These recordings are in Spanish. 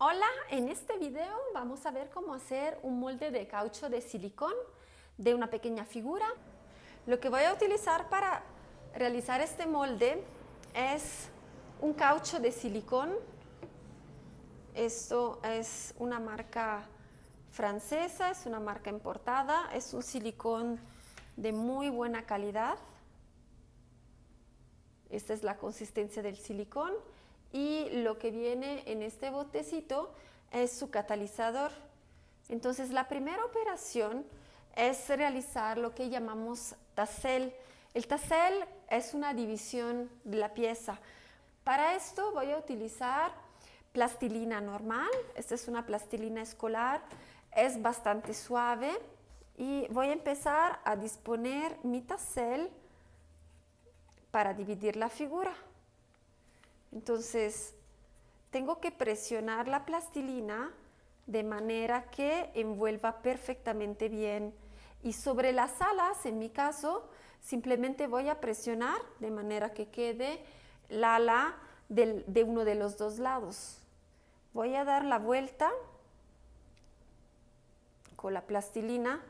Hola, en este video vamos a ver cómo hacer un molde de caucho de silicón de una pequeña figura. Lo que voy a utilizar para realizar este molde es un caucho de silicón. Esto es una marca francesa, es una marca importada, es un silicón de muy buena calidad. Esta es la consistencia del silicón y lo que viene en este botecito es su catalizador. Entonces la primera operación es realizar lo que llamamos tassel. El tassel es una división de la pieza. Para esto voy a utilizar plastilina normal. Esta es una plastilina escolar, es bastante suave y voy a empezar a disponer mi tassel para dividir la figura. Entonces, tengo que presionar la plastilina de manera que envuelva perfectamente bien. Y sobre las alas, en mi caso, simplemente voy a presionar de manera que quede la ala de uno de los dos lados. Voy a dar la vuelta con la plastilina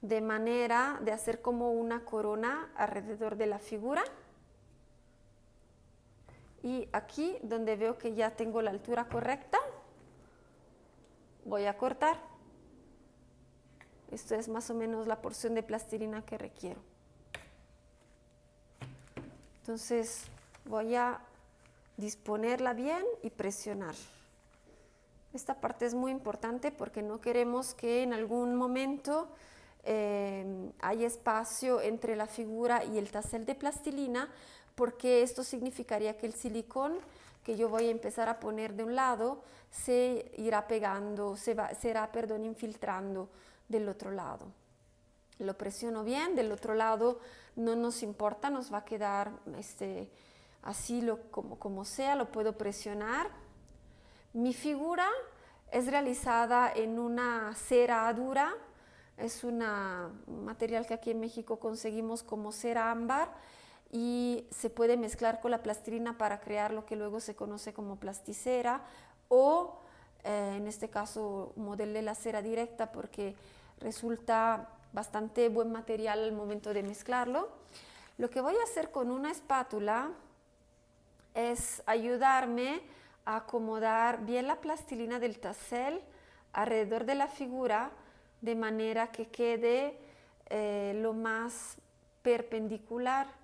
de manera de hacer como una corona alrededor de la figura. Y aquí, donde veo que ya tengo la altura correcta, voy a cortar. Esto es más o menos la porción de plastilina que requiero. Entonces, voy a disponerla bien y presionar. Esta parte es muy importante porque no queremos que en algún momento haya espacio entre la figura y el tassel de plastilina, porque esto significaría que el silicón que yo voy a empezar a poner de un lado se irá pegando, se irá infiltrando del otro lado. Lo presiono bien, del otro lado no nos importa, nos va a quedar así como sea, lo puedo presionar. Mi figura es realizada en una cera dura, es un material que aquí en México conseguimos como cera ámbar y se puede mezclar con la plastilina para crear lo que luego se conoce como plasticera o en este caso modelé la cera directa porque resulta bastante buen material al momento de mezclarlo. Lo que voy a hacer con una espátula es ayudarme a acomodar bien la plastilina del tassel alrededor de la figura de manera que quede lo más perpendicular.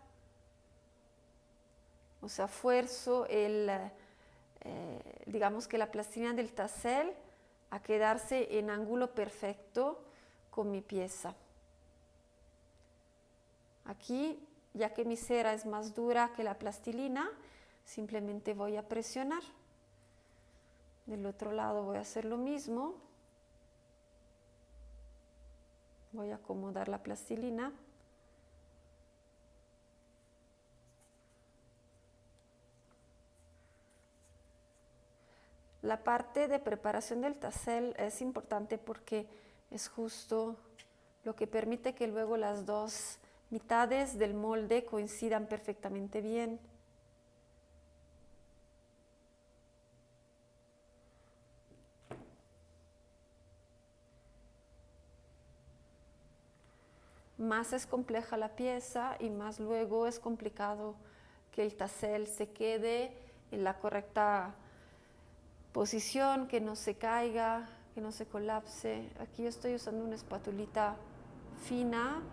O sea, fuerzo digamos que la plastilina del tassel a quedarse en ángulo perfecto con mi pieza. Aquí, ya que mi cera es más dura que la plastilina, simplemente voy a presionar. Del otro lado voy a hacer lo mismo. Voy a acomodar la plastilina. La parte de preparación del tassel es importante porque es justo lo que permite que luego las dos mitades del molde coincidan perfectamente bien. Más es compleja la pieza y más luego es complicado que el tassel se quede en la correcta posición, que no se caiga, que no se colapse. Aquí yo estoy usando una espatulita fina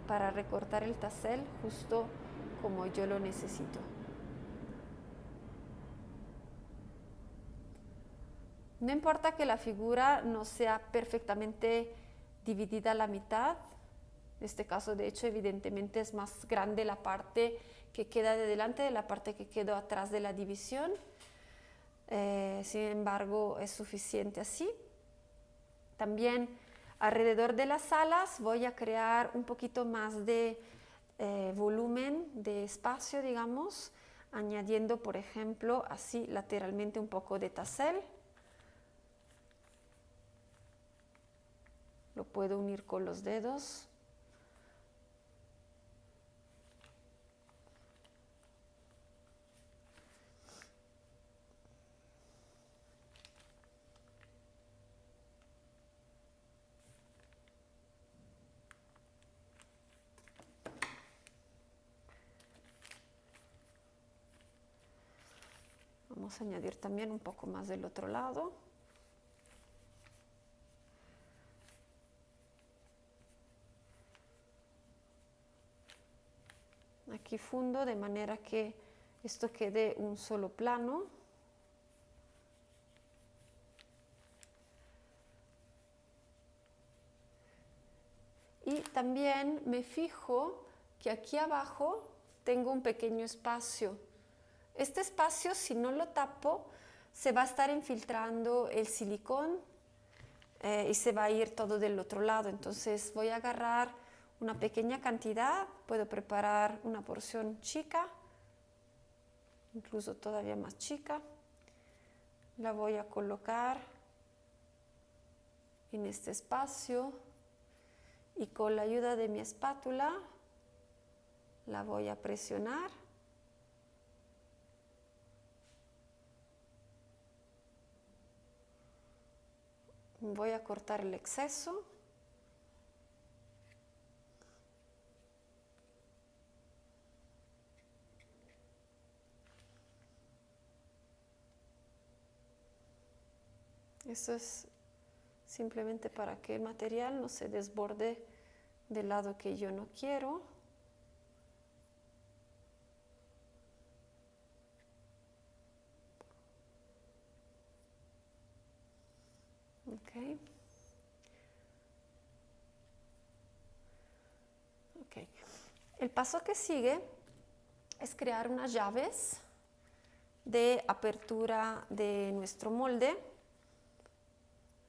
para recortar el tassel justo como yo lo necesito. No importa que la figura no sea perfectamente dividida a la mitad. En este caso, de hecho, evidentemente es más grande la parte que queda de delante de la parte que quedó atrás de la división. Sin embargo, es suficiente así. También alrededor de las alas voy a crear un poquito más de volumen, de espacio, digamos, añadiendo, por ejemplo, así lateralmente un poco de tassel. Lo puedo unir con los dedos. Vamos a añadir también un poco más del otro lado. Aquí fundo de manera que esto quede un solo plano. Y también me fijo que aquí abajo tengo un pequeño espacio. Este espacio, si no lo tapo, se va a estar infiltrando el silicón y se va a ir todo del otro lado. Entonces voy a agarrar una pequeña cantidad, puedo preparar una porción chica, incluso todavía más chica. La voy a colocar en este espacio y con la ayuda de mi espátula la voy a presionar. Voy a cortar el exceso. Esto es simplemente para que el material no se desborde del lado que yo no quiero. Okay. Okay. El paso que sigue es crear unas llaves de apertura de nuestro molde.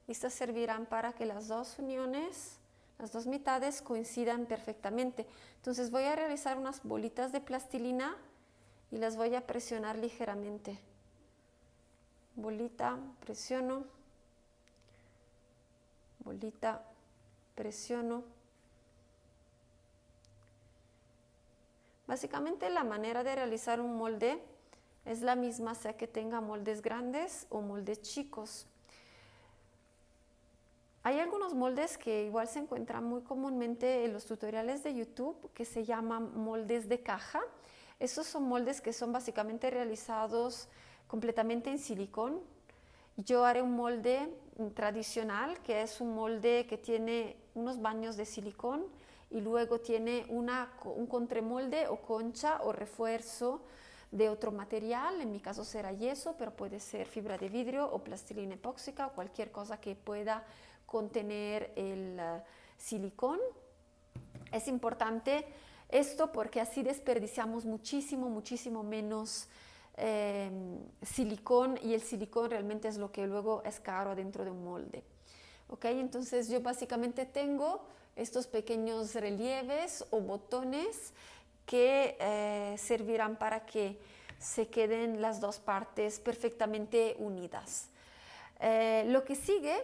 Estas servirán para que las dos uniones, las dos mitades coincidan perfectamente. Entonces voy a realizar unas bolitas de plastilina y las voy a presionar ligeramente. Bolita, presiono. Bolita, presiono. Básicamente la manera de realizar un molde es la misma, sea que tenga moldes grandes o moldes chicos. Hay algunos moldes que igual se encuentran muy comúnmente en los tutoriales de YouTube que se llaman moldes de caja. Estos son moldes que son básicamente realizados completamente en silicón. Yo haré un molde tradicional, que es un molde que tiene unos baños de silicón y luego tiene un contramolde o concha o refuerzo de otro material. En mi caso será yeso, pero puede ser fibra de vidrio o plastilina epóxica o cualquier cosa que pueda contener el silicón. Es importante esto porque así desperdiciamos muchísimo menos silicón, y el silicón realmente es lo que luego es caro dentro de un molde. ¿Okay? Entonces yo básicamente tengo estos pequeños relieves o botones que servirán para que se queden las dos partes perfectamente unidas. Lo que sigue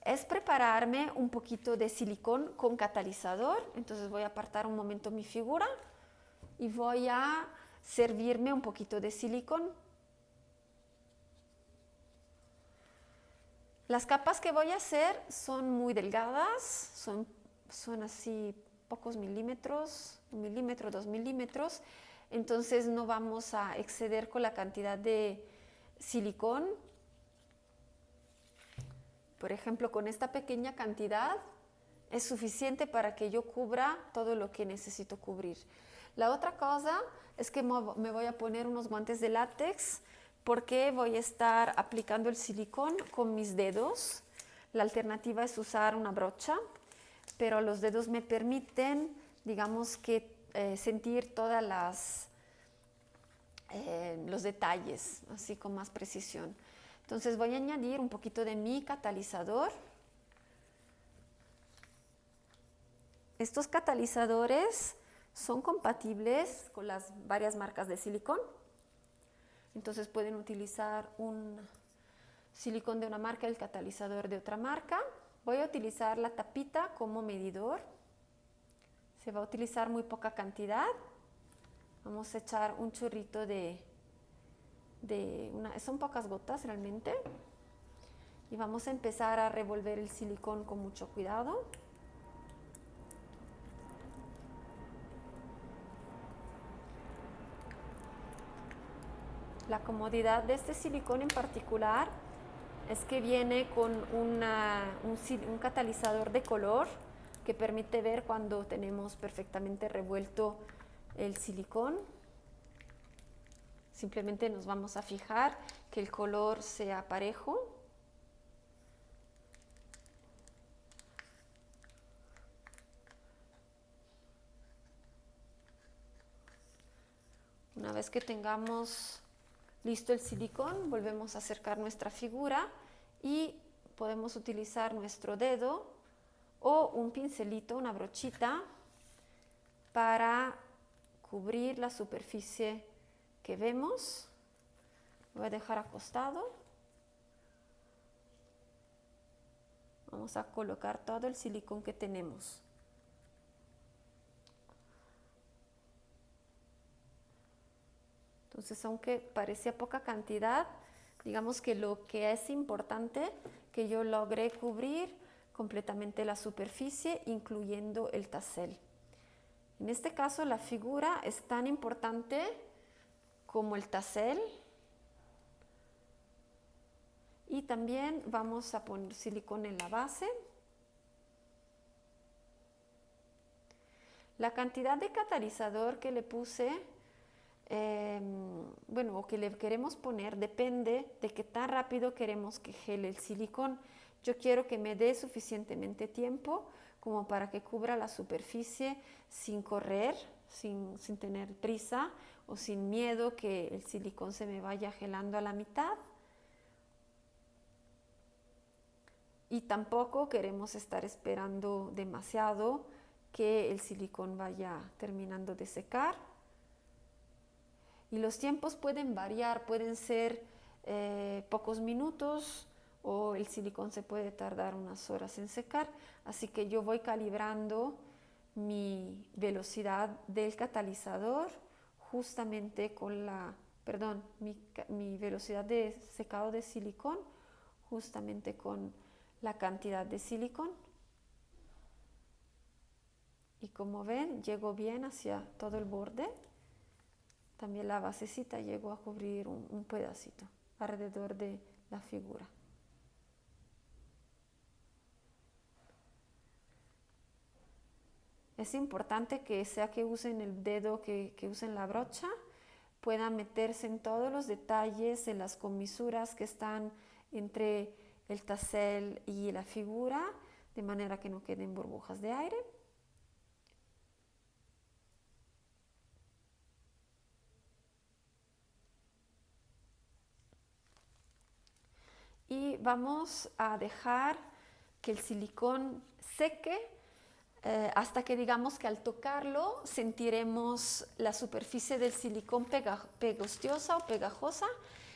es prepararme un poquito de silicón con catalizador. Entonces voy a apartar un momento mi figura y voy a servirme un poquito de silicón. Las capas que voy a hacer son muy delgadas, son así pocos milímetros, 1 milímetro, 2 milímetros. Entonces no vamos a exceder con la cantidad de silicón. Por ejemplo, con esta pequeña cantidad es suficiente para que yo cubra todo lo que necesito cubrir. La otra cosa es que me voy a poner unos guantes de látex porque voy a estar aplicando el silicón con mis dedos. La alternativa es usar una brocha, pero los dedos me permiten, digamos que, sentir todas los detalles, así con más precisión. Entonces voy a añadir un poquito de mi catalizador. Estos catalizadores son compatibles con las varias marcas de silicón. Entonces pueden utilizar un silicón de una marca, el catalizador de otra marca. Voy a utilizar la tapita como medidor. Se va a utilizar muy poca cantidad. Vamos a echar un chorrito son pocas gotas realmente. Y vamos a empezar a revolver el silicón con mucho cuidado. La comodidad de este silicón en particular es que viene con un catalizador de color que permite ver cuando tenemos perfectamente revuelto el silicón. Simplemente nos vamos a fijar que el color sea parejo. Una vez que tengamos listo el silicón, volvemos a acercar nuestra figura y podemos utilizar nuestro dedo o un pincelito, una brochita, para cubrir la superficie que vemos. Voy a dejar acostado. Vamos a colocar todo el silicón que tenemos. Entonces, aunque parecía poca cantidad, digamos que lo que es importante que yo logré cubrir completamente la superficie, incluyendo el tassel. En este caso, la figura es tan importante como el tassel. Y también vamos a poner silicón en la base. La cantidad de catalizador que le puse, o que le queremos poner, depende de qué tan rápido queremos que gele el silicón. Yo quiero que me dé suficientemente tiempo como para que cubra la superficie sin correr, sin tener prisa o sin miedo que el silicón se me vaya gelando a la mitad. Y tampoco queremos estar esperando demasiado que el silicón vaya terminando de secar. Y los tiempos pueden variar, pueden ser pocos minutos o el silicón se puede tardar unas horas en secar. Así que yo voy calibrando mi velocidad del catalizador justamente con mi velocidad de secado de silicón justamente con la cantidad de silicón. Y como ven, llegó bien hacia todo el borde. También la basecita llegó a cubrir un pedacito alrededor de la figura. Es importante que sea que usen el dedo, que usen la brocha, puedan meterse en todos los detalles, en las comisuras que están entre el tassel y la figura, de manera que no queden burbujas de aire. Y vamos a dejar que el silicón seque hasta que digamos que al tocarlo sentiremos la superficie del silicón pegostiosa o pegajosa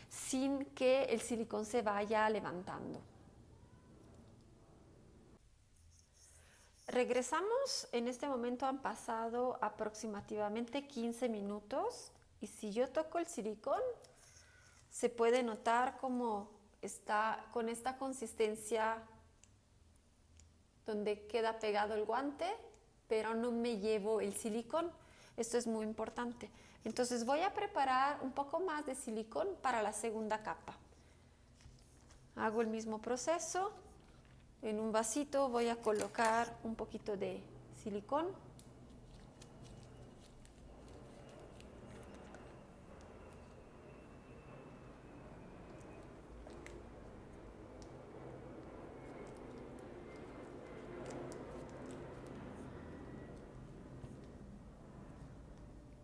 sin que el silicón se vaya levantando. Regresamos, en este momento han pasado aproximadamente 15 minutos y si yo toco el silicón se puede notar como está con esta consistencia donde queda pegado el guante, pero no me llevo el silicón. Esto es muy importante. Entonces voy a preparar un poco más de silicón para la segunda capa. Hago el mismo proceso. En un vasito voy a colocar un poquito de silicón.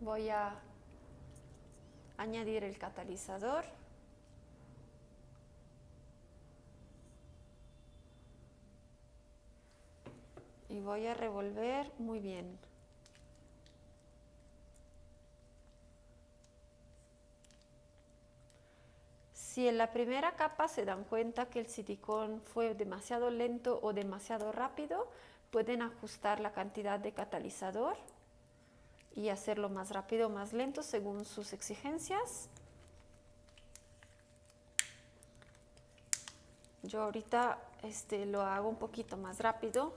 Voy a añadir el catalizador. Y voy a revolver muy bien. Si en la primera capa se dan cuenta que el silicón fue demasiado lento o demasiado rápido, pueden ajustar la cantidad de catalizador y hacerlo más rápido o más lento según sus exigencias. Yo ahorita lo hago un poquito más rápido.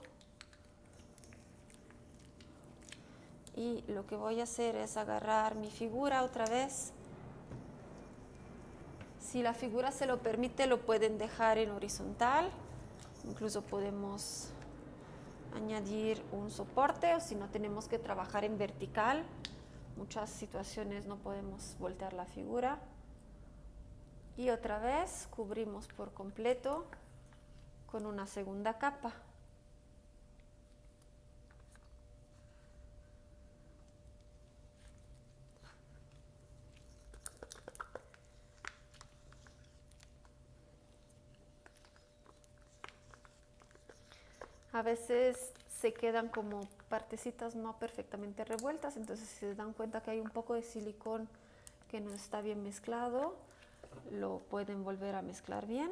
Y lo que voy a hacer es agarrar mi figura otra vez Si la figura se lo permite, lo pueden dejar en horizontal. Incluso podemos añadir un soporte, o si no tenemos que trabajar en vertical. Muchas situaciones no podemos voltear la figura. Y otra vez cubrimos por completo con una segunda capa. A veces se quedan como partecitas no perfectamente revueltas, entonces si se dan cuenta que hay un poco de silicón que no está bien mezclado, lo pueden volver a mezclar bien.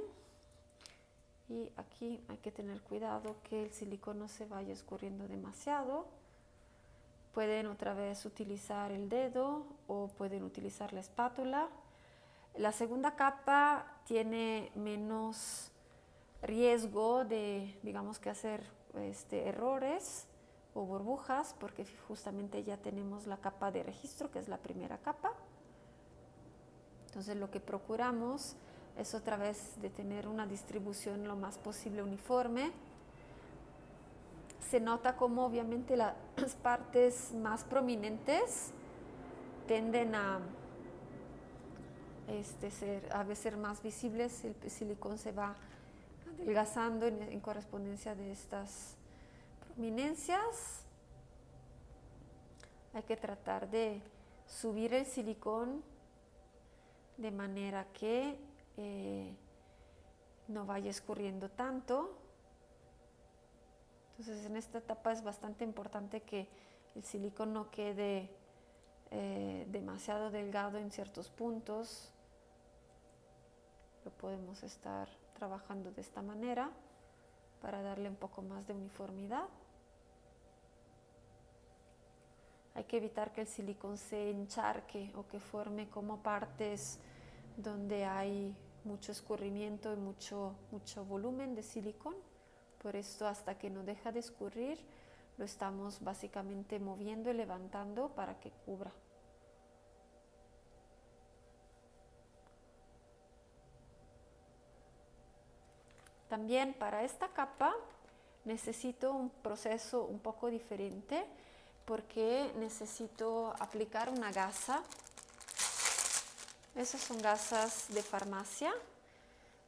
Y aquí hay que tener cuidado que el silicón no se vaya escurriendo demasiado. Pueden otra vez utilizar el dedo o pueden utilizar la espátula. La segunda capa tiene menos riesgo de, digamos, que hacer errores o burbujas, porque justamente ya tenemos la capa de registro, que es la primera capa. Entonces lo que procuramos es otra vez de tener una distribución lo más posible uniforme. Se nota como obviamente las partes más prominentes tienden a ser más visibles, el silicón se va adelgazando en correspondencia de estas prominencias. Hay que tratar de subir el silicón de manera que no vaya escurriendo tanto. Entonces en esta etapa es bastante importante que el silicón no quede demasiado delgado en ciertos puntos. Lo podemos estar trabajando de esta manera para darle un poco más de uniformidad. Hay que evitar que el silicón se encharque o que forme como partes donde hay mucho escurrimiento y mucho volumen de silicón. Por esto, hasta que no deja de escurrir, lo estamos básicamente moviendo y levantando para que cubra. También para esta capa necesito un proceso un poco diferente porque necesito aplicar una gasa. Esas son gasas de farmacia.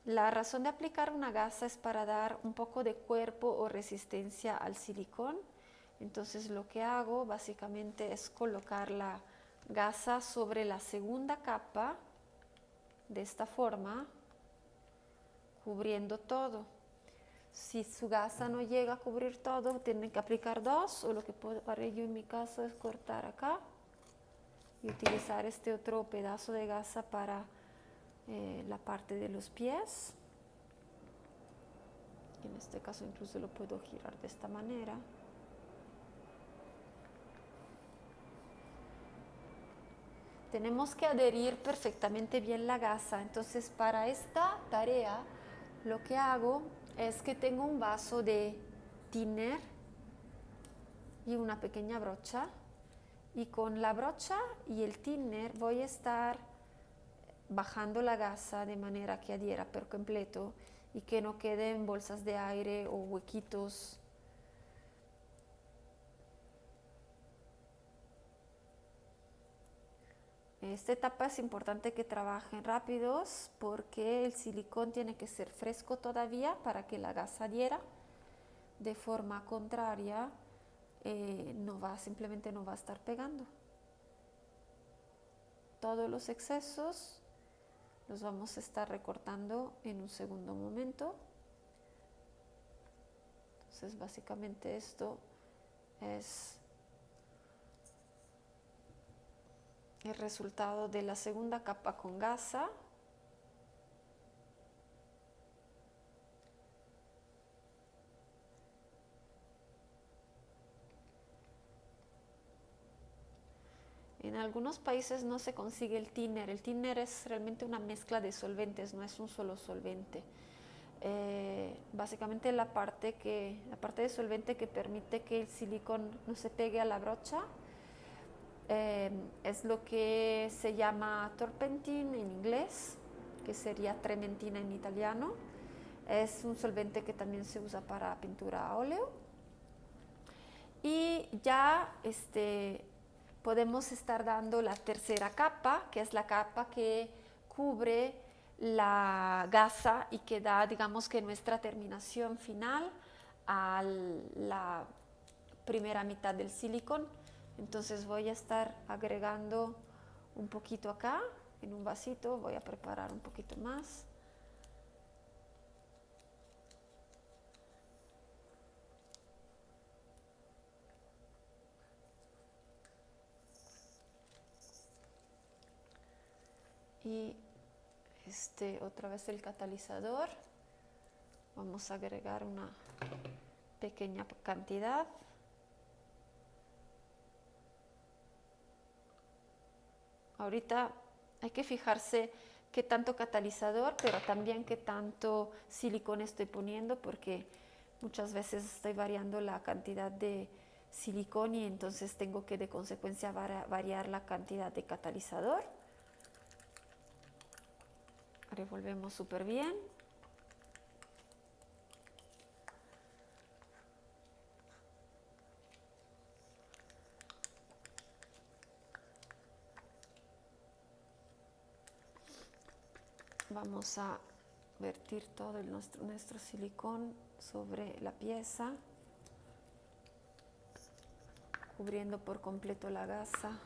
La razón de aplicar una gasa es para dar un poco de cuerpo o resistencia al silicón. Entonces lo que hago básicamente es colocar la gasa sobre la segunda capa de esta forma, cubriendo todo. Si su gasa no llega a cubrir todo, tienen que aplicar dos, o lo que haré yo en mi caso es cortar acá y utilizar este otro pedazo de gasa para la parte de los pies. En este caso incluso lo puedo girar de esta manera. Tenemos que adherir perfectamente bien la gasa, entonces para esta tarea lo que hago es que tengo un vaso de thinner y una pequeña brocha, y con la brocha y el thinner voy a estar bajando la gasa de manera que adhiera por completo y que no queden bolsas de aire o huequitos. En esta etapa es importante que trabajen rápidos porque el silicón tiene que ser fresco todavía para que la gasa adhiera. De forma contraria, simplemente no va a estar pegando. Todos los excesos los vamos a estar recortando en un segundo momento. Entonces básicamente esto es el resultado de la segunda capa con gasa. En algunos países no se consigue el thinner. El thinner es realmente una mezcla de solventes, no es un solo solvente. Básicamente la parte de solvente que permite que el silicón no se pegue a la brocha es lo que se llama turpentine en inglés. que sería trementina en italiano. Es un solvente que también se usa para pintura a óleo. Y ya podemos estar dando la tercera capa, que es la capa que cubre la gasa y que da, digamos, que nuestra terminación final a la primera mitad del silicón. Entonces voy a estar agregando un poquito acá en un vasito, voy a preparar un poquito más. Y otra vez el catalizador, vamos a agregar una pequeña cantidad. Ahorita hay que fijarse qué tanto catalizador, pero también qué tanto silicón estoy poniendo, porque muchas veces estoy variando la cantidad de silicón y entonces tengo que de consecuencia variar la cantidad de catalizador. Revolvemos súper bien. Vamos a vertir todo nuestro silicón sobre la pieza, cubriendo por completo la gasa.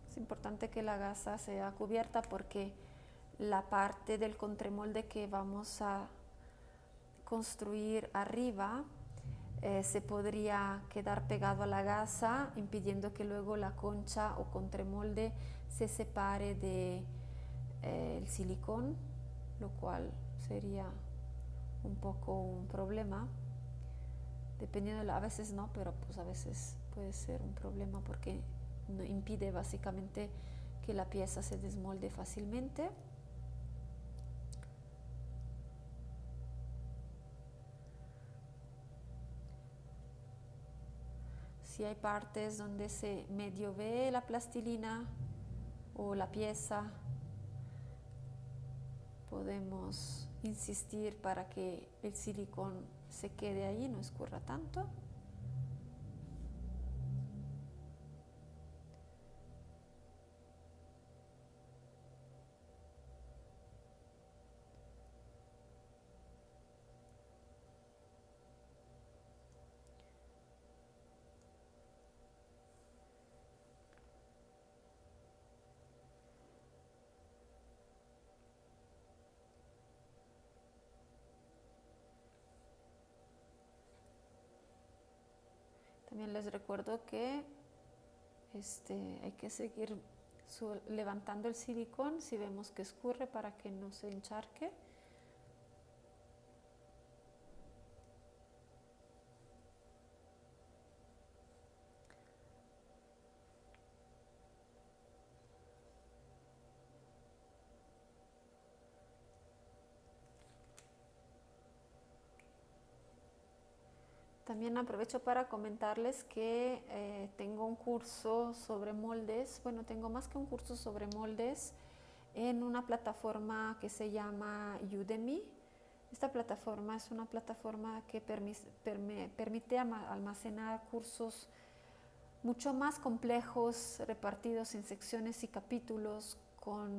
Es importante que la gasa sea cubierta porque la parte del contramolde que vamos a construir arriba se podría quedar pegado a la gasa, impidiendo que luego la concha o contramolde se separe de el silicón, lo cual sería un poco un problema. Dependiendo, a veces no, pero pues a veces puede ser un problema porque impide básicamente que la pieza se desmolde fácilmente. Si hay partes donde se medio ve la plastilina o la pieza, podemos insistir para que el silicón se quede ahí, no escurra tanto. También les recuerdo que hay que seguir levantando el silicón si vemos que escurre para que no se encharque. También aprovecho para comentarles que tengo un curso sobre moldes, bueno, tengo más que un curso sobre moldes en una plataforma que se llama Udemy. Esta plataforma es una plataforma que permite almacenar cursos mucho más complejos, repartidos en secciones y capítulos,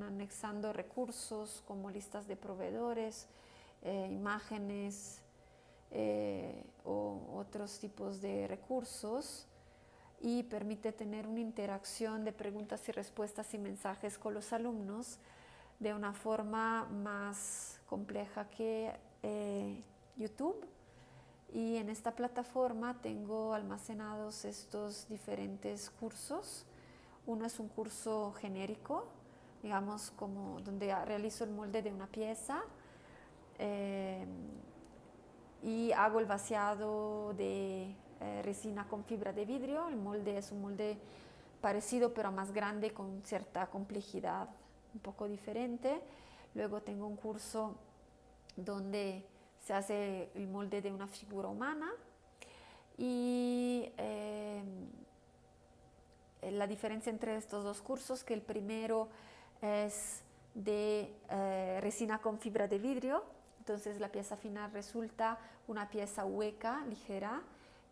anexando recursos como listas de proveedores, imágenes, o otros tipos de recursos, y permite tener una interacción de preguntas y respuestas y mensajes con los alumnos de una forma más compleja que YouTube. Y en esta plataforma tengo almacenados estos diferentes cursos. Uno es un curso genérico, digamos, como donde realizo el molde de una pieza. Y hago el vaciado de resina con fibra de vidrio. El molde es un molde parecido pero más grande, con cierta complejidad un poco diferente. Luego tengo un curso donde se hace el molde de una figura humana y la diferencia entre estos dos cursos, que el primero es de resina con fibra de vidrio, entonces la pieza final resulta una pieza hueca, ligera,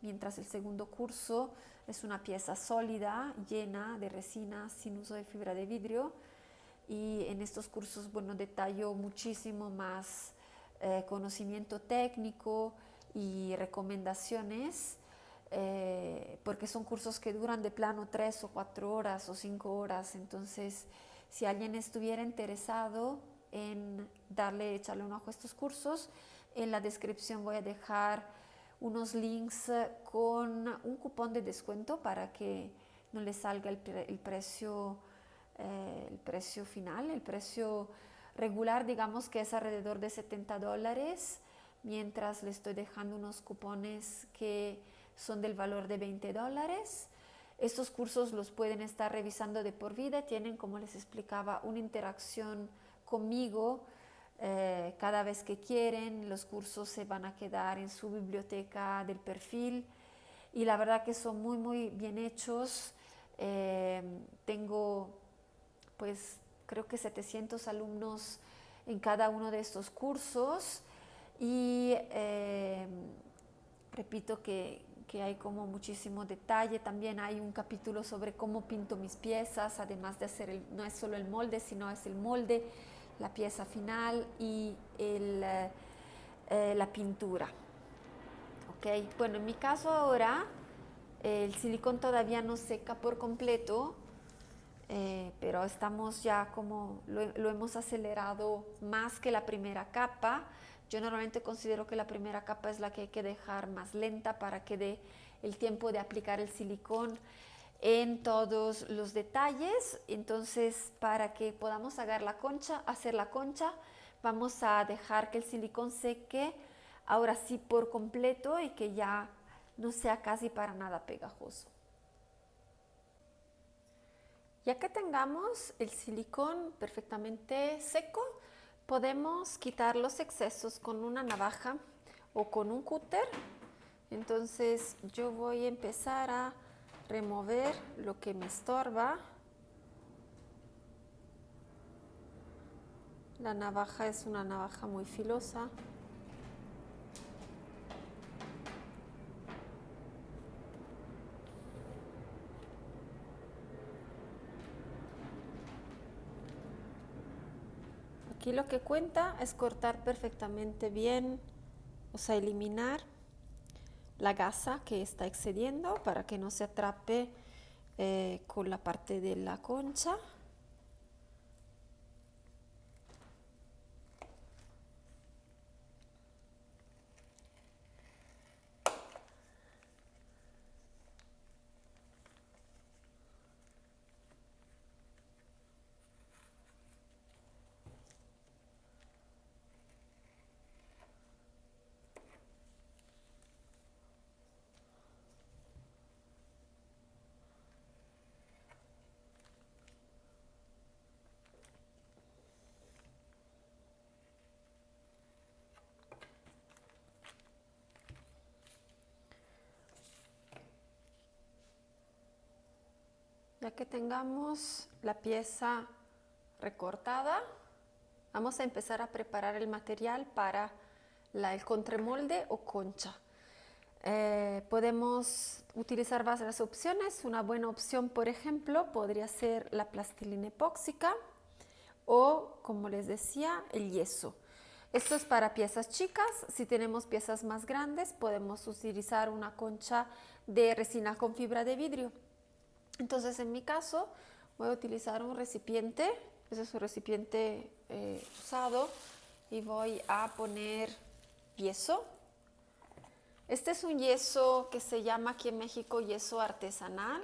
mientras el segundo curso es una pieza sólida, llena de resina, sin uso de fibra de vidrio. Y en estos cursos, bueno, detallo muchísimo más conocimiento técnico y recomendaciones, porque son cursos que duran de plano 3 o 4 horas o 5 horas. Entonces, si alguien estuviera interesado en echarle un ojo a estos cursos, en la descripción voy a dejar unos links con un cupón de descuento para que no le salga el precio final. El precio regular, digamos que es alrededor de $70, mientras le estoy dejando unos cupones que son del valor de $20. Estos cursos los pueden estar revisando de por vida, tienen, como les explicaba, una interacción conmigo cada vez que quieren. Los cursos se van a quedar en su biblioteca del perfil y la verdad que son muy muy bien hechos. Tengo pues creo que 700 alumnos en cada uno de estos cursos y repito que hay como muchísimo detalle. También hay un capítulo sobre cómo pinto mis piezas, además de hacer no es solo el molde, sino es el molde, la pieza final y la pintura. Okay. Bueno, en mi caso ahora el silicón todavía no seca por completo, pero estamos ya como lo hemos acelerado más que la primera capa. Yo normalmente considero que la primera capa es la que hay que dejar más lenta para que dé el tiempo de aplicar el silicón en todos los detalles. Entonces, para que podamos hacer la concha, vamos a dejar que el silicón seque ahora sí por completo y que ya no sea casi para nada pegajoso. Ya que tengamos el silicón perfectamente seco, podemos quitar los excesos con una navaja o con un cúter. Entonces yo voy a empezar a remover lo que me estorba. La navaja es una navaja muy filosa. Aquí lo que cuenta es cortar perfectamente bien, o sea, eliminar la gasa que está excediendo para que no se atrape con la parte de la concha. Ya que tengamos la pieza recortada, vamos a empezar a preparar el material para el contramolde o concha. Podemos utilizar varias opciones. Una buena opción, por ejemplo, podría ser la plastilina epóxica o, como les decía, el yeso. Esto es para piezas chicas. Si tenemos piezas más grandes, podemos utilizar una concha de resina con fibra de vidrio. Entonces, en mi caso, voy a utilizar un recipiente. Ese es un recipiente usado y voy a poner yeso. Este es un yeso que se llama aquí en México yeso artesanal.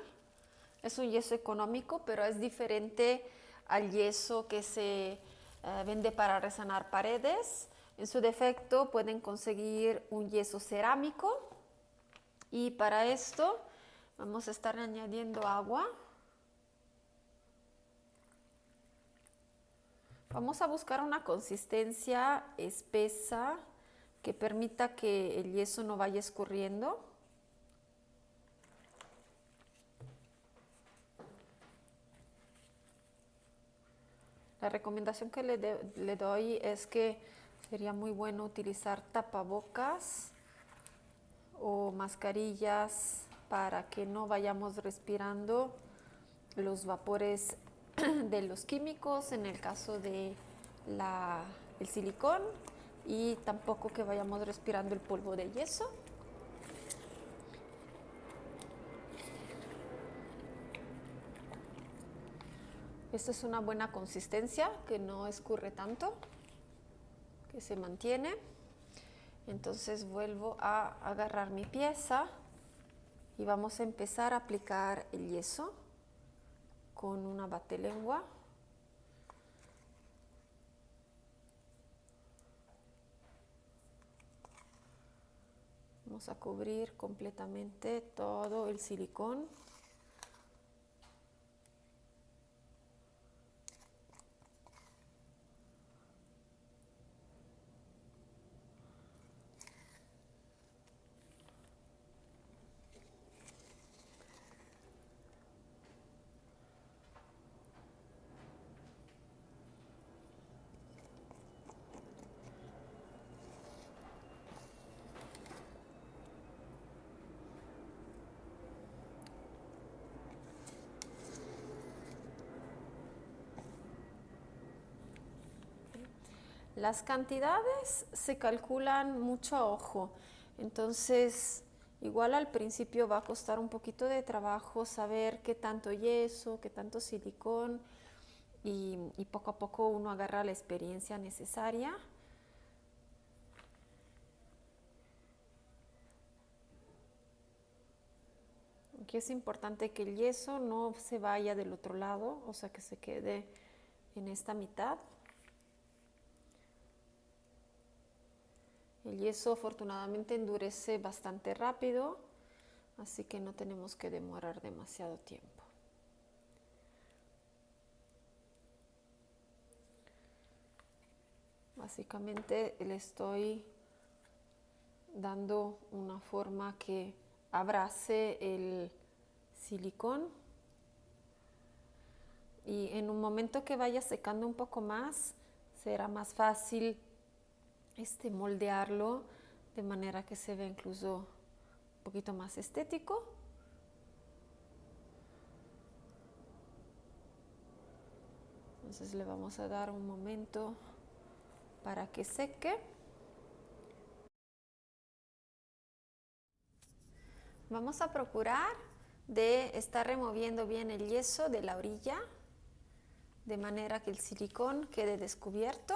Es un yeso económico, pero es diferente al yeso que se vende para resanar paredes. En su defecto pueden conseguir un yeso cerámico y para esto vamos a estar añadiendo agua. Vamos a buscar una consistencia espesa que permita que el yeso no vaya escurriendo. La recomendación que le doy es que sería muy bueno utilizar tapabocas o mascarillas para que no vayamos respirando los vapores de los químicos en el caso de el silicón y tampoco que vayamos respirando el polvo de yeso. Esta es una buena consistencia que no escurre tanto, que se mantiene. Entonces vuelvo a agarrar mi pieza y vamos a empezar a aplicar el yeso con una batelengua. Vamos a cubrir completamente todo el silicón. Las cantidades se calculan mucho a ojo, entonces igual al principio va a costar un poquito de trabajo saber qué tanto yeso, qué tanto silicón y poco a poco uno agarra la experiencia necesaria. Aquí es importante que el yeso no se vaya del otro lado, o sea que se quede en esta mitad. El yeso afortunadamente endurece bastante rápido, así que no tenemos que demorar demasiado tiempo. Básicamente le estoy dando una forma que abrace el silicón y en un momento que vaya secando un poco más será más fácil moldearlo de manera que se vea incluso un poquito más estético. Entonces le vamos a dar un momento para que seque. Vamos a procurar de estar removiendo bien el yeso de la orilla de manera que el silicón quede descubierto.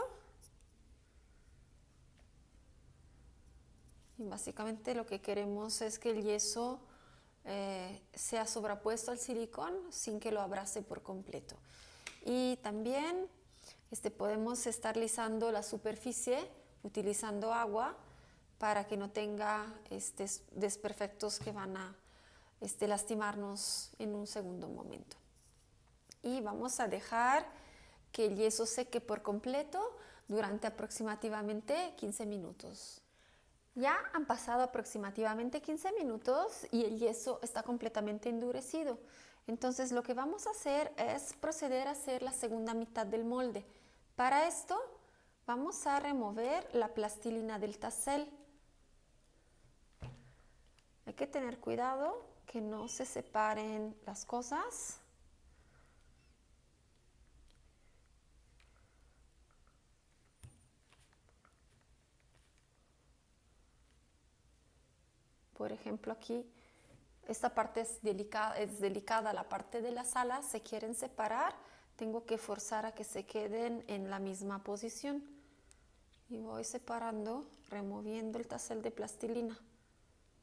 Y básicamente lo que queremos es que el yeso sea sobrepuesto al silicón sin que lo abrace por completo. Y también podemos estar lisando la superficie utilizando agua para que no tenga desperfectos que van a lastimarnos en un segundo momento. Y vamos a dejar que el yeso seque por completo durante aproximadamente 15 minutos. Ya han pasado aproximadamente 15 minutos y el yeso está completamente endurecido. Entonces lo que vamos a hacer es proceder a hacer la segunda mitad del molde. Para esto vamos a remover la plastilina del tassel. Hay que tener cuidado que no se separen las cosas. Por ejemplo, aquí esta parte es delicada, la parte de las alas se quieren separar, tengo que forzar a que se queden en la misma posición. Y voy separando, removiendo el tassel de plastilina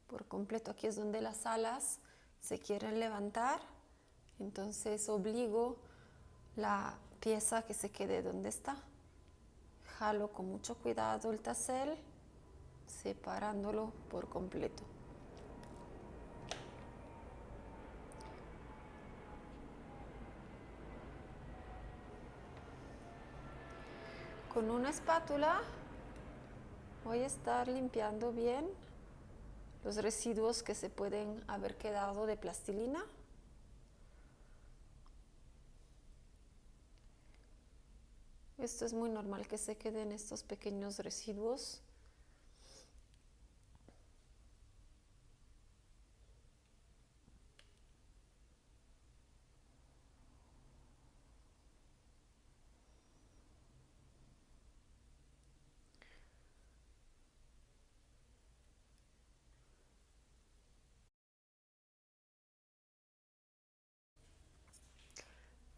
por completo. Aquí es donde las alas se quieren levantar, entonces obligo la pieza a que se quede donde está. jalo con mucho cuidado el tassel, separándolo por completo. Con una espátula voy a estar limpiando bien los residuos que se pueden haber quedado de plastilina. Esto es muy normal que se queden estos pequeños residuos.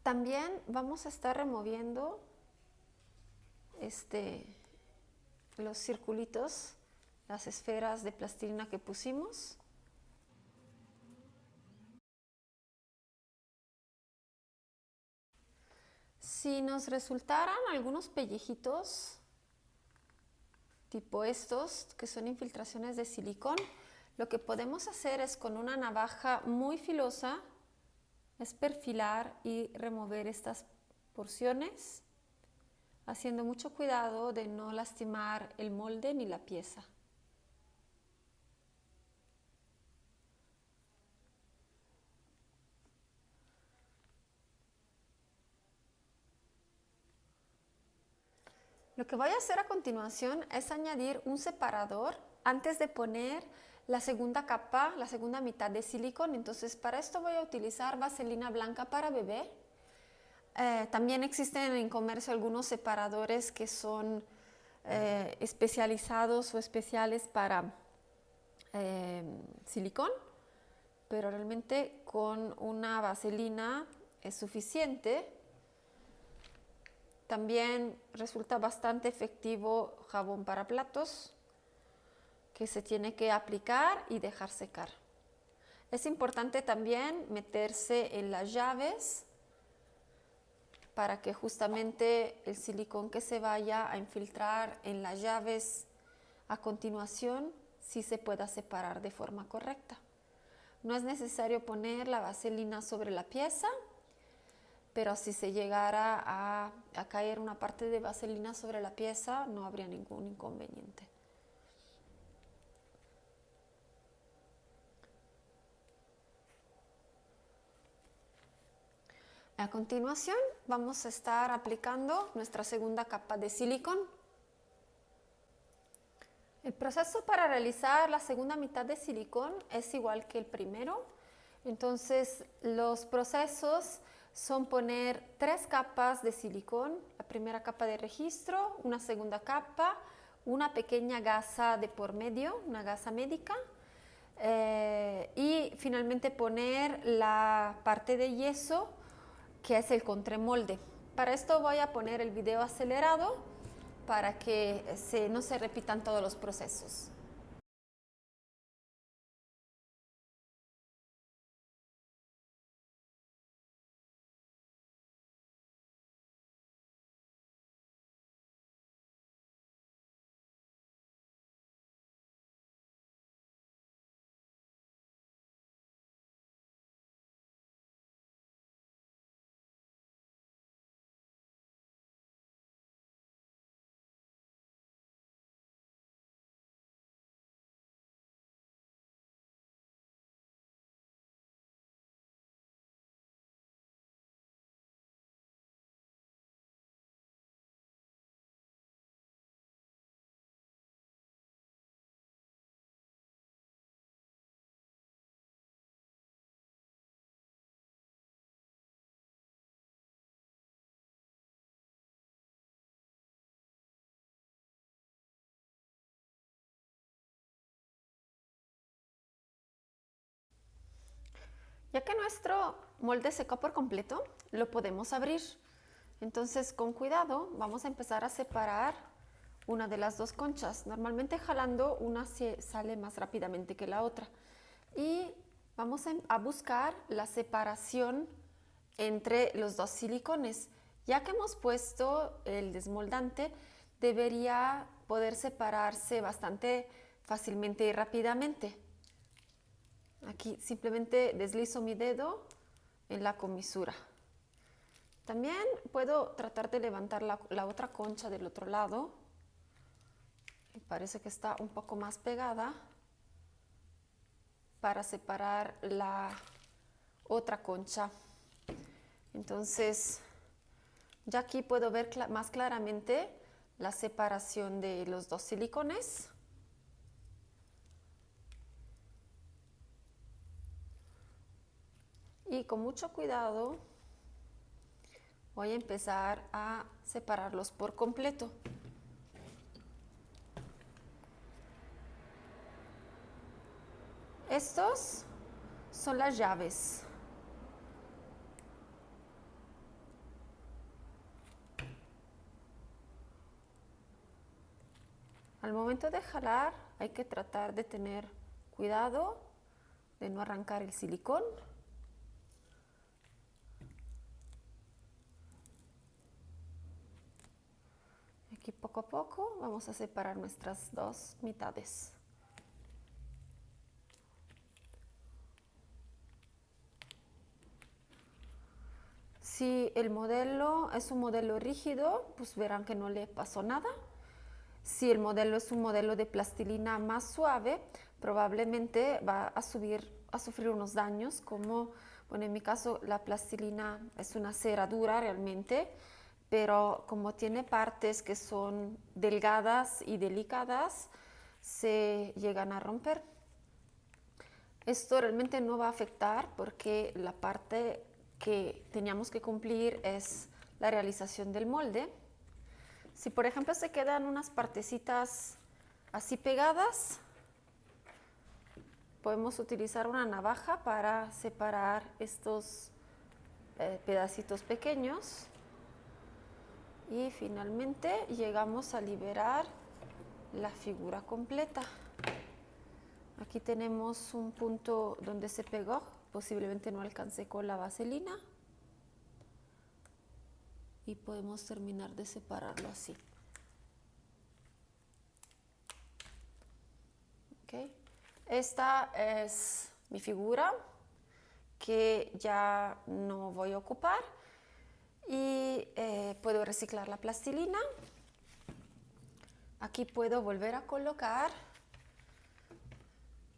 También vamos a estar removiendo los circulitos, las esferas de plastilina que pusimos. Si nos resultaran algunos pellejitos, tipo estos, que son infiltraciones de silicón, lo que podemos hacer es con una navaja muy filosa, es perfilar y remover estas porciones, haciendo mucho cuidado de no lastimar el molde ni la pieza. Lo que voy a hacer a continuación es añadir un separador antes de poner la segunda capa, la segunda mitad de silicón. Entonces para esto voy a utilizar vaselina blanca para bebé. También existen en comercio algunos separadores que son especializados o especiales para silicón, pero realmente con una vaselina es suficiente. También resulta bastante efectivo jabón para platos, que se tiene que aplicar y dejar secar. Es importante también meterse en las llaves para que justamente el silicón que se vaya a infiltrar en las llaves a continuación sí se pueda separar de forma correcta. No es necesario poner la vaselina sobre la pieza, pero si se llegara a caer una parte de vaselina sobre la pieza, no habría ningún inconveniente. A continuación vamos a estar aplicando nuestra segunda capa de silicón. El proceso para realizar la segunda mitad de silicón es igual que el primero. Entonces los procesos son poner 3 capas de silicón, la primera capa de registro, una segunda capa, una pequeña gasa de por medio, una gasa médica, y finalmente poner la parte de yeso, que es el contramolde. Para esto voy a poner el video acelerado para que no se repitan todos los procesos. Ya que nuestro molde secó por completo, lo podemos abrir. Entonces, con cuidado, vamos a empezar a separar una de las dos conchas. Normalmente jalando una sale más rápidamente que la otra. Y vamos a buscar la separación entre los dos silicones. Ya que hemos puesto el desmoldante, debería poder separarse bastante fácilmente y rápidamente. Aquí simplemente deslizo mi dedo en la comisura. También puedo tratar de levantar la otra concha del otro lado. Me parece que está un poco más pegada para separar la otra concha. Entonces, ya aquí puedo ver más claramente la separación de los dos silicones. Y con mucho cuidado voy a empezar a separarlos por completo. Estos son las llaves. Al momento de jalar hay que tratar de tener cuidado de no arrancar el silicón. Aquí poco a poco vamos a separar nuestras dos mitades. Si el modelo es un modelo rígido, pues verán que no le pasó nada. Si el modelo es un modelo de plastilina más suave, probablemente va a sufrir unos daños, como, bueno, en mi caso la plastilina es una cera dura realmente, pero como tiene partes que son delgadas y delicadas, se llegan a romper. Esto realmente no va a afectar porque la parte que teníamos que cumplir es la realización del molde. Si por ejemplo se quedan unas partecitas así pegadas, podemos utilizar una navaja para separar estos pedacitos pequeños. Y finalmente llegamos a liberar la figura completa. Aquí tenemos un punto donde se pegó, posiblemente no alcancé con la vaselina. Y podemos terminar de separarlo así. Okay. Esta es mi figura que ya no voy a ocupar y puedo reciclar la plastilina. Aquí puedo volver a colocar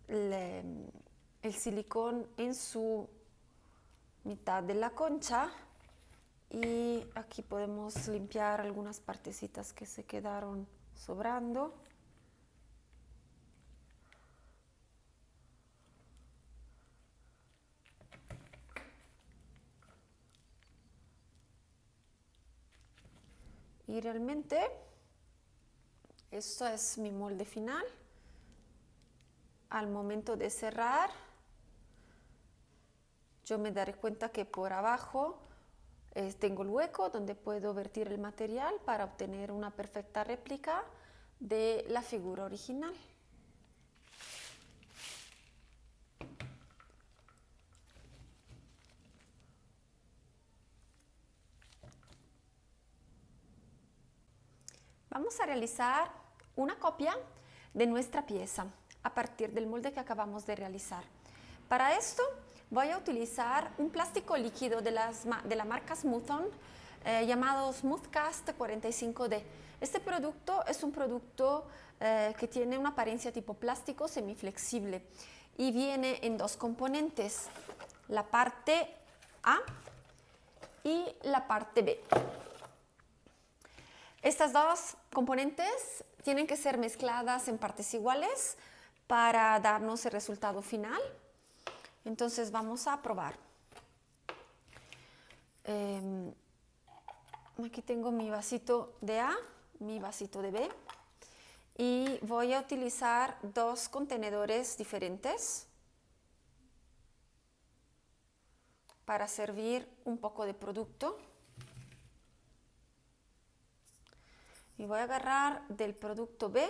el silicón en su mitad de la concha y aquí podemos limpiar algunas partecitas que se quedaron sobrando. Y realmente esto es mi molde final. Al momento de cerrar, yo me daré cuenta que por abajo tengo el hueco donde puedo vertir el material para obtener una perfecta réplica de la figura original. Vamos a realizar una copia de nuestra pieza a partir del molde que acabamos de realizar. Para esto voy a utilizar un plástico líquido de la marca Smooth-On llamado Smoothcast 45D. Este producto es un producto que tiene una apariencia tipo plástico semiflexible y viene en dos componentes, la parte A y la parte B. Estas dos componentes tienen que ser mezcladas en partes iguales para darnos el resultado final. Entonces vamos a probar. Aquí tengo mi vasito de A, mi vasito de B y voy a utilizar dos contenedores diferentes para servir un poco de producto. Y voy a agarrar del producto B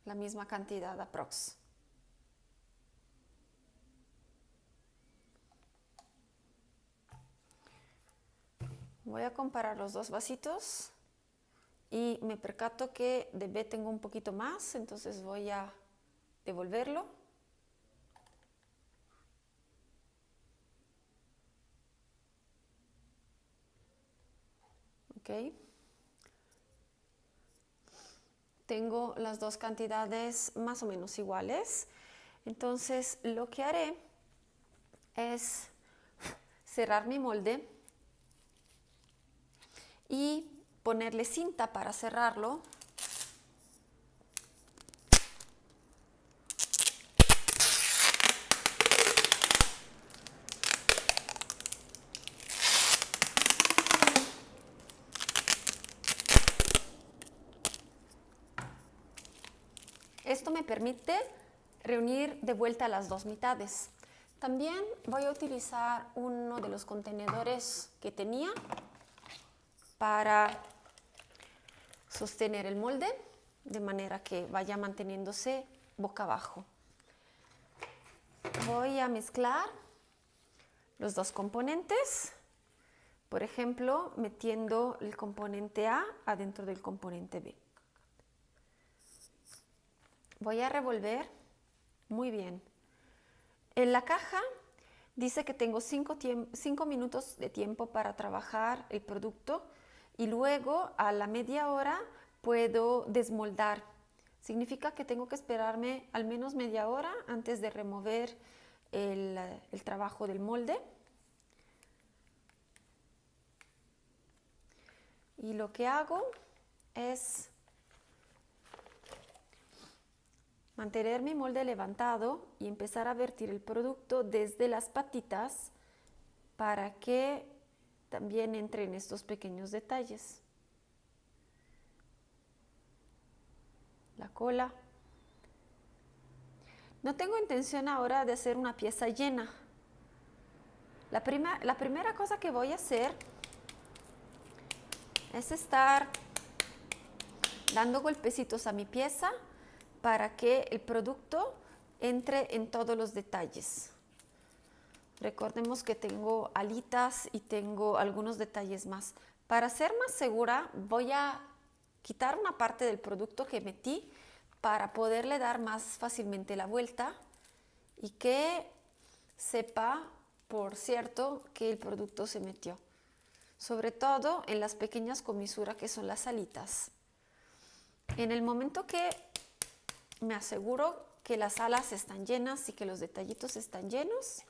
la misma cantidad aprox. Voy a comparar los dos vasitos y me percato que de B tengo un poquito más, entonces voy a devolverlo. Ok. Tengo las dos cantidades más o menos iguales. Entonces lo que haré es cerrar mi molde y ponerle cinta para cerrarlo. Esto me permite reunir de vuelta las dos mitades. También voy a utilizar uno de los contenedores que tenía para sostener el molde, de manera que vaya manteniéndose boca abajo. Voy a mezclar los dos componentes, por ejemplo, metiendo el componente A adentro del componente B. Voy a revolver muy bien. En la caja dice que tengo 5 minutos de tiempo para trabajar el producto y luego a la media hora puedo desmoldar. Significa que tengo que esperarme al menos media hora antes de remover el trabajo del molde. Y lo que hago es mantener mi molde levantado y empezar a vertir el producto desde las patitas para que también entren estos pequeños detalles. La cola. No tengo intención ahora de hacer una pieza llena. La primera cosa que voy a hacer es estar dando golpecitos a mi pieza para que el producto entre en todos los detalles. Recordemos que tengo alitas y tengo algunos detalles más. Para ser más segura, voy a quitar una parte del producto que metí para poderle dar más fácilmente la vuelta y que sepa, por cierto, que el producto se metió. Sobre todo en las pequeñas comisuras que son las alitas. En el momento que me aseguro que las alas están llenas y que los detallitos están llenos,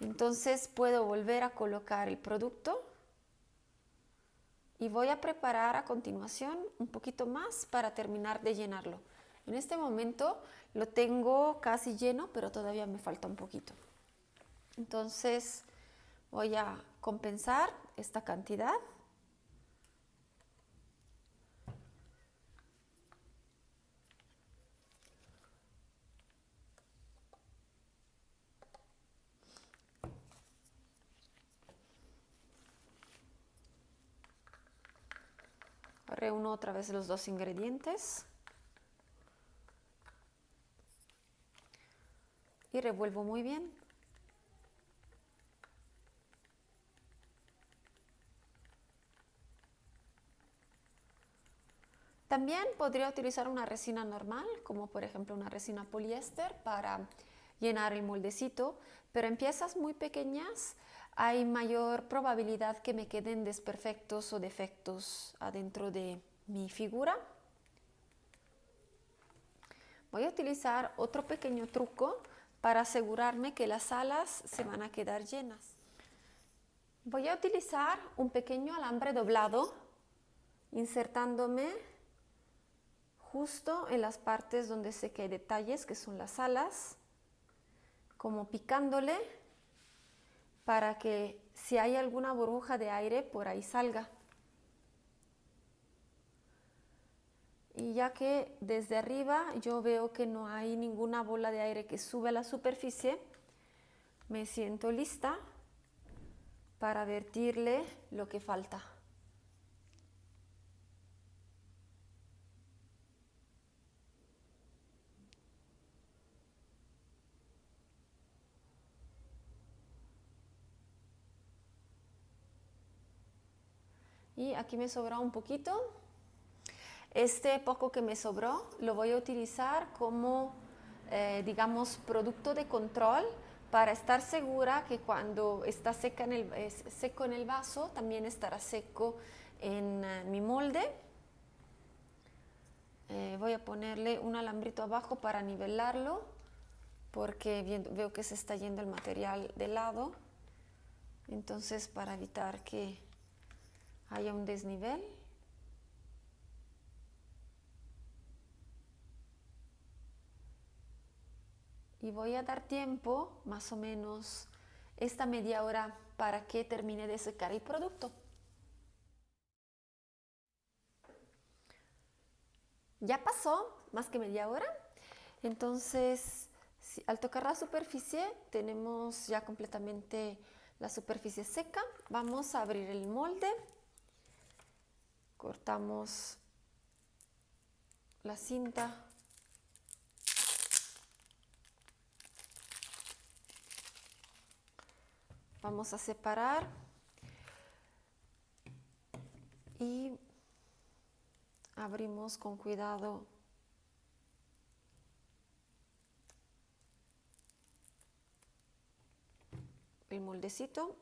entonces puedo volver a colocar el producto y voy a preparar a continuación un poquito más para terminar de llenarlo. En este momento lo tengo casi lleno, pero todavía me falta un poquito. Entonces voy a compensar esta cantidad. Reúno otra vez los dos ingredientes y revuelvo muy bien. También podría utilizar una resina normal, como por ejemplo una resina poliéster para llenar el moldecito, pero en piezas muy pequeñas hay mayor probabilidad que me queden desperfectos o defectos adentro de mi figura. Voy a utilizar otro pequeño truco para asegurarme que las alas se van a quedar llenas. Voy a utilizar un pequeño alambre doblado, insertándome justo en las partes donde sé que hay detalles, que son las alas, como picándole para que si hay alguna burbuja de aire por ahí salga. Y ya que desde arriba yo veo que no hay ninguna bola de aire que sube a la superficie, me siento lista para vertirle lo que falta. Y aquí me sobra un poquito, Este poco que me sobró lo voy a utilizar como, digamos, producto de control para estar segura que cuando está seco en el vaso, también estará seco en mi molde. Voy a ponerle un alambrito abajo para nivelarlo, porque veo que se está yendo el material de lado. Entonces, para evitar que haya un desnivel. Y voy a dar tiempo, más o menos esta media hora, para que termine de secar el producto. Ya pasó más que media hora, entonces al tocar la superficie tenemos ya completamente la superficie seca. Vamos a abrir el molde, cortamos la cinta. Vamos a separar y abrimos con cuidado el moldecito.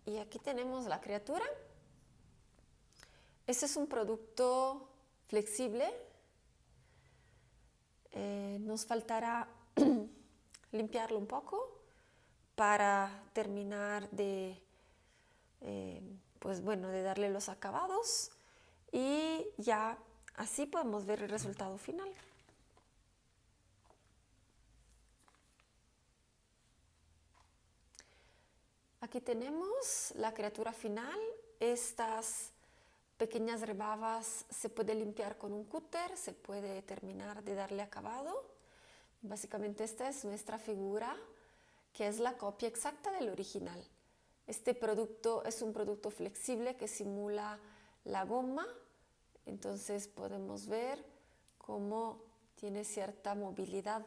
Y aquí tenemos la criatura. Este es un producto flexible. Nos faltará limpiarlo un poco para terminar de, pues bueno, de darle los acabados, y ya así podemos ver el resultado final. Aquí tenemos la criatura final. Estas pequeñas rebabas se puede limpiar con un cúter, se puede terminar de darle acabado. Básicamente esta es nuestra figura, que es la copia exacta del original. Este producto es un producto flexible que simula la goma, entonces podemos ver cómo tiene cierta movilidad